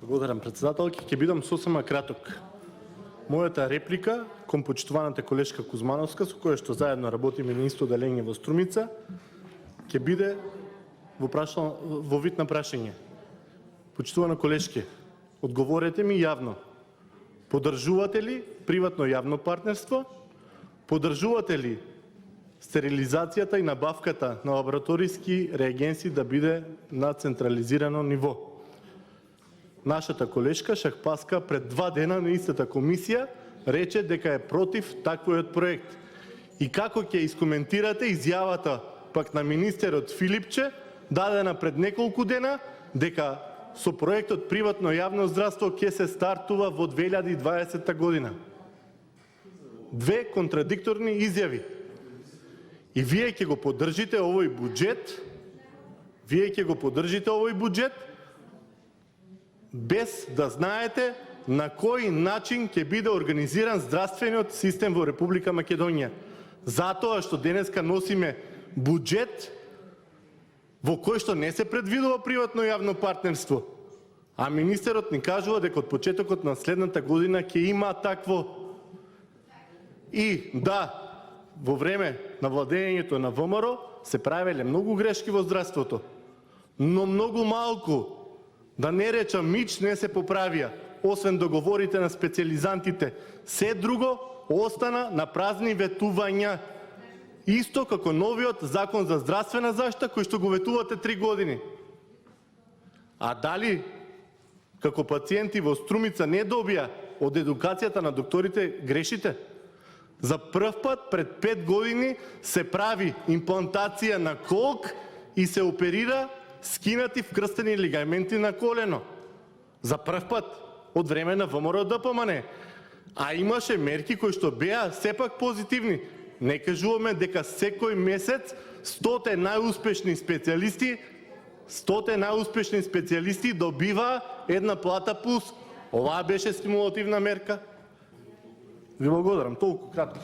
Благодарам, председателки. Ќе бидам сосема краток. Мојата реплика кон почитуваната колешка Кузмановска, со која што заедно работиме на исто оделение во Струмица, ќе биде во вид на прашање. Почитувана колешке, одговорете ми јавно. Поддржувате ли приватно јавно партнерство? Поддржувате ли стерилизацијата и набавката на лабораториски реагенси да биде на централизирано ниво? Нашата колешка Шахпаска пред 2 дена на истата комисија рече дека е против таквиот проект. И како ќе искоментирате изјавата пак на министерот Филипче, дадена пред неколку дена, дека со проектот приватно јавно здравство ќе се стартува во 2020 година? Две контрадикторни изјави. И вие ќе го поддржите овој буџет, без да знаете на кој начин ќе биде организиран здравствениот систем во Република Македонија. Затоа што денеска носиме буџет во кој што не се предвидува приватно јавно партнерство, а министерот ни кажува дека од почетокот на следната година ќе има такво. И да, во време на владењето на ВМРО се правеле многу грешки во здравството, но многу малку, да не речам мич, не се поправија, освен договорите на специализантите. Се друго остана на празни ветувања. Исто како новиот закон за здравствена заштита, кој што го ветувате 3 години. А дали како пациенти во Струмица не добија од едукацијата на докторите, грешите? За прв пат пред 5 години се прави имплантација на колк и се оперира скинати вкрстени лигаменти на колено. За прв пат од време на ВМРО ДПМН. А имаше мерки кои што беа сепак позитивни. Не кажуваме дека секој месец 100 најуспешни специјалисти добива една плата плюс. Оваа беше стимулативна мерка. Ви благодарам, толку кратко.